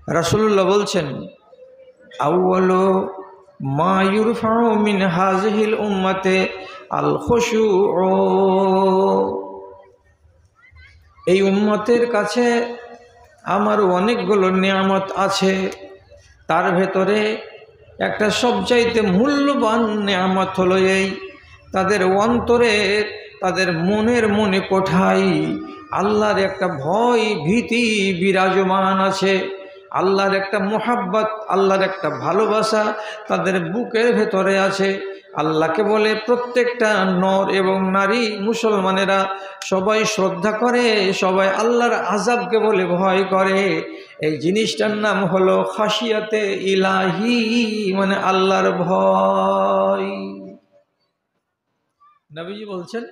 রাসূলুল্লাহ বলছেন, আউয়ালু মা ইউরফাউ মিন হাযিহিল উম্মাতে আল খুশুউ। এই উম্মতের কাছে আমার অনেকগুলো নিয়ামত আছে, তার ভেতরে একটা সবচাইতে মূল্যবান নিয়ামত হলো এই, তাদের অন্তরে, তাদের মনে কোঠায় আল্লাহর একটা ভয় ভীতি বিরাজমান আছে, আল্লাহর একটা মোহাব্বত, আল্লাহর একটা ভালোবাসা তাদের বুকের ভেতরে আছে। আল্লাহকে বলে প্রত্যেকটা নর এবং নারী মুসলমানেরা সবাই শ্রদ্ধা করে, সবাই আল্লাহর আযাবকে বলে ভয় করে। এই জিনিসটার নাম হলো খাশিয়াতে ইলাহি, মানে আল্লাহর ভয়। নবীজি বলছেন,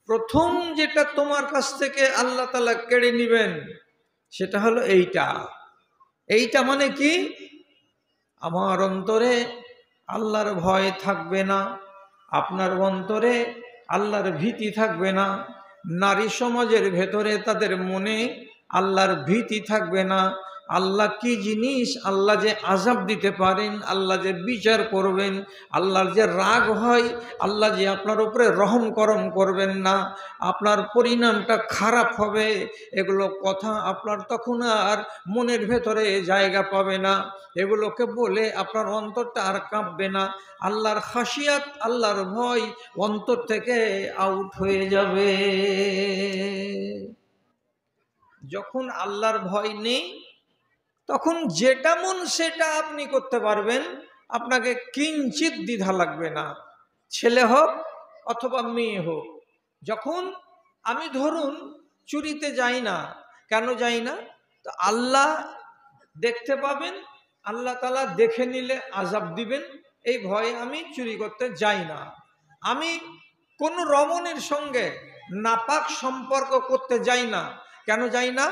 প্রথম যেটা তোমার কাছ থেকে আল্লাহ তাআলা কেড়ে নেবেন সেটা হলো এইটা। এইটা মানে কি? আমার অন্তরে আল্লাহর ভয় থাকবে না, আপনার অন্তরে আল্লাহর ভীতি থাকবে না, নারী সমাজের ভেতরে তাদের মনে আল্লাহর ভীতি থাকবে না। আল্লাহ কি জিনিস, আল্লাহ যে আযাব দিতে পারেন, আল্লাহ যে বিচার করবেন, আল্লাহর যে রাগ হয়, আল্লাহ যে আপনার উপরে রহম করম করবেন না, আপনার পরিণামটা খারাপ হবে, এগুলো কথা আপনার তখন আর মনের ভেতরে জায়গা পাবে না। এগুলোকে বলে আপনার অন্তরটা আর কাঁপবে না। আল্লাহর খাশিয়াত, আল্লাহর ভয় অন্তর থেকে আউট হয়ে যাবে। যখন আল্লাহর ভয় নেই, তখন যেটা মন সেটা আপনি করতে পারবেন, আপনাকে কিঞ্চিত দ্বিধা লাগবে না, ছেলে হোক অথবা মেয়ে হোক। যখন আমি ধরুন চুরিতে যাই না, কেন যাই না? তো আল্লাহ দেখতে পাবেন, আল্লাহ তাআলা দেখে নিলে আযাব দিবেন, এই ভয়ে আমি চুরি করতে যাই না। আমি কোনো রমণীর সঙ্গে নাপাক সম্পর্ক করতে যাই না, কেন যাই না?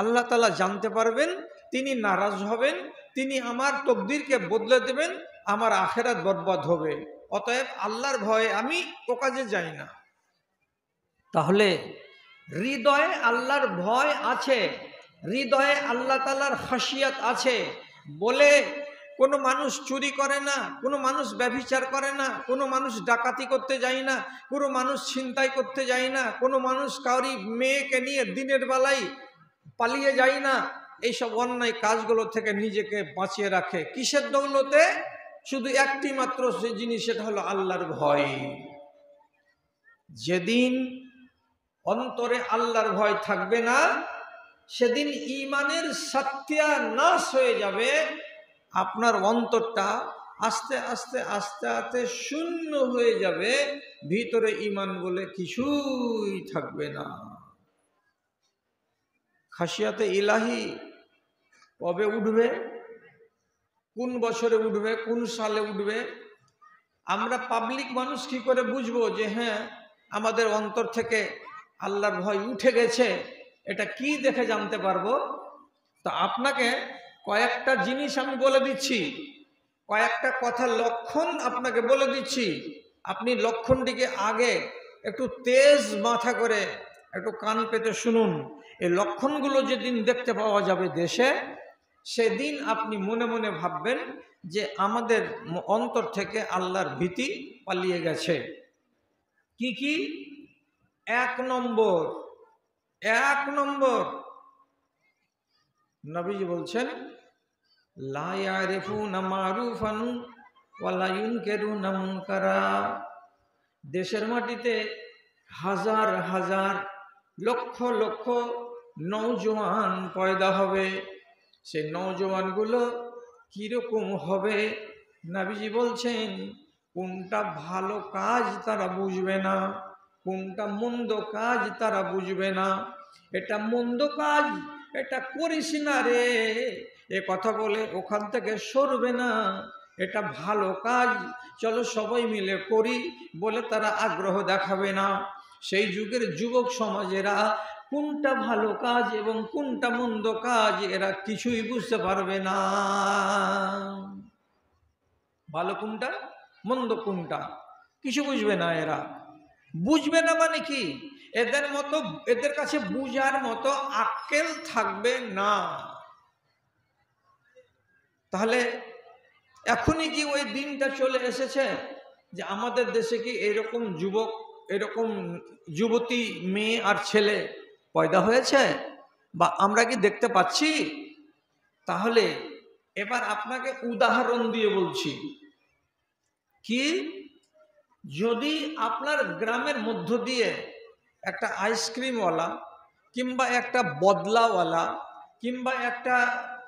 আল্লাহ তাআলা জানতে পারবেন, তিনি নারাজ হবেন, তিনি আমার তকদিরকে বদলে দেবেন, আমার আখেরাত বরবাদ হবে। অতএব আল্লাহর ভয়ে আমি ও কাজে যাই না। তাহলে হৃদয়ে আল্লাহর ভয় আছে, হৃদয়ে আল্লাহ তাআলার খাশিয়াত আছে বলে কোনো মানুষ চুরি করে না, কোনো মানুষ ব্যভিচার করে না, কোনো মানুষ ডাকাতি করতে যায় না, কোনো মানুষ ছিনতাই করতে যায় না, কোনো মানুষ কাউরি মেয়েকে নিয়ে দিনের বেলায় পালিয়ে যায় না। এইসব অন্যায় কাজগুলো থেকে নিজেকে বাঁচিয়ে রাখে কিসের দৌলতে? শুধু একটি মাত্র সে জিনিস, সেটা হলো আল্লাহর ভয়। যেদিন অন্তরে আল্লাহর ভয় থাকবে না, সেদিন ঈমানের সত্যানাশ হয়ে যাবে। আপনার অন্তরটা আস্তে আস্তে আস্তে আস্তে শূন্য হয়ে যাবে, ভিতরে ঈমান বলে কিছুই থাকবে না। খাশিয়াতে ইলাহি কবে উঠবে, কোন বছরে উঠবে, কোন সালে উঠবে? আমরা পাবলিক মানুষ কি করে বুঝবো যে হ্যাঁ আমাদের অন্তর থেকে আল্লাহর ভয় উঠে গেছে? এটা কি দেখে জানতে পারবো? তো আপনাকে কয়েকটা জিনিস আমি বলে দিচ্ছি, কয়েকটা কথা লক্ষণ আপনাকে বলে দিচ্ছি। আপনি লক্ষণটিকে আগে একটু তেজ মাথা করে একটু কান পেতে শুনুন। এই লক্ষণগুলো যেদিন দেখতে পাওয়া যাবে দেশে, সেদিন আপনি মনে মনে ভাববেন যে আমাদের অন্তর থেকে আল্লাহর ভীতি পালিয়ে গেছে। কি কি? এক নম্বর, নবীজি বলছেন, লা ইয়ারিফুনা মারুফান ওয়া লা ইনকিরুনা মুনকারা। দেশের মাটিতে হাজার হাজার লক্ষ লক্ষ নওজোয়ান পয়দা হবে। সেই নওজোয়ানগুলো কীরকম হবে? নবীজি বলছেন, কোনটা ভালো কাজ তারা বুঝবে না, কোনটা মন্দ কাজ তারা বুঝবে না। এটা মন্দ কাজ, এটা করিস না রে, এ কথা বলে ওখান থেকে সরবে না। এটা ভালো কাজ, চলো সবাই মিলে করি বলে তারা আগ্রহ দেখাবে না। সেই যুগের যুবক সমাজেরা কোনটা ভালো কাজ এবং কোনটা মন্দ কাজ এরা কিছুই বুঝতে পারবে না। ভালো কোনটা, মন্দ কোনটা কিছু বুঝবে না। এরা বুঝবে না মানে কি? এদের মতো, এদের কাছে বুঝার মতো আক্কেল থাকবে না। তাহলে এখনই কি ওই দিনটা চলে এসেছে যে আমাদের দেশে কি এরকম যুবক, এরকম যুবতী মেয়ে আর ছেলে পয়দা হয়েছে, বা আমরা কি দেখতে পাচ্ছি? তাহলে এবার আপনাকে উদাহরণ দিয়ে বলছি, কি যদি আপনার গ্রামের মধ্য দিয়ে একটা আইসক্রিমওয়ালা কিংবা একটা বদলাওয়ালা কিংবা একটা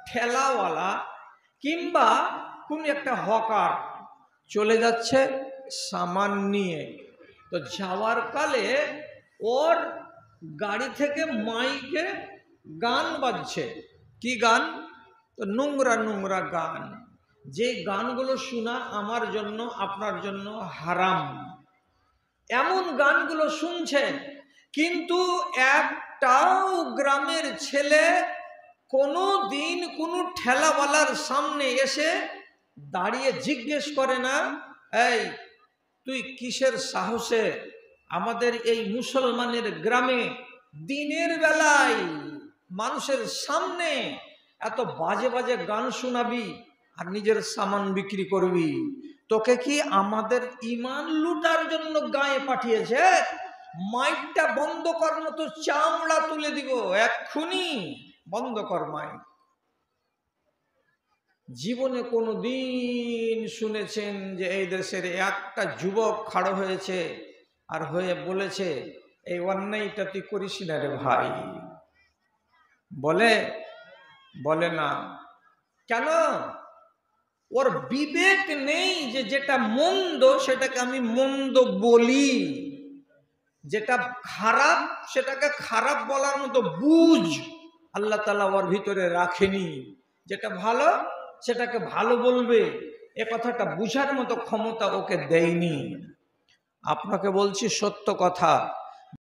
ঠেলাওয়ালা কিংবা কোন একটা হকার চলে যাচ্ছে সামান নিয়ে, তো যাওয়ার কালে ওর গাড়ি থেকে মাইকে গান বাজছে। কি গান? তো নোংরা নোংরা গান, যে গানগুলো শোনা আমার জন্য আপনার জন্য হারাম, এমন গানগুলো শুনছে। কিন্তু একটাও গ্রামের ছেলে কোনো দিন কোনো ঠেলাওয়ালার সামনে এসে দাঁড়িয়ে জিজ্ঞেস করে না, এই তুই কিসের সাহসে আমাদের এই মুসলমানের গ্রামে দিনের বেলায় মানুষের সামনে এত বাজে বাজে গান শোনাবি আর নিজের সামান বিক্রি করবি? তোকে কি আমাদের ইমান লুটার জন্য গায়ে পাঠিয়েছে? মাইকটা বন্ধ কর, মতো চামড়া তুলে দিব এক্ষুনি, বন্ধ কর মাইক। জীবনে কোনো দিন শুনেছেন যে এই দেশের একটা যুবক খাড়ো হয়েছে আর হয়ে বলেছে এই অন্যায়টা তুই করিস না রে ভাই? বলে? বলে না। কেন? ওর বিবেক নেই যে যেটা মন্দ সেটাকে আমি মন্দ বলি, যেটা খারাপ সেটাকে খারাপ বলার মতো বুঝ আল্লাহ তাআলা ওর ভিতরে রাখেনি। যেটা ভালো সেটাকে ভালো বলবে এ কথাটা বুঝার মতো ক্ষমতা ওকে দেয়নি। আপনাকে বলছি সত্য কথা,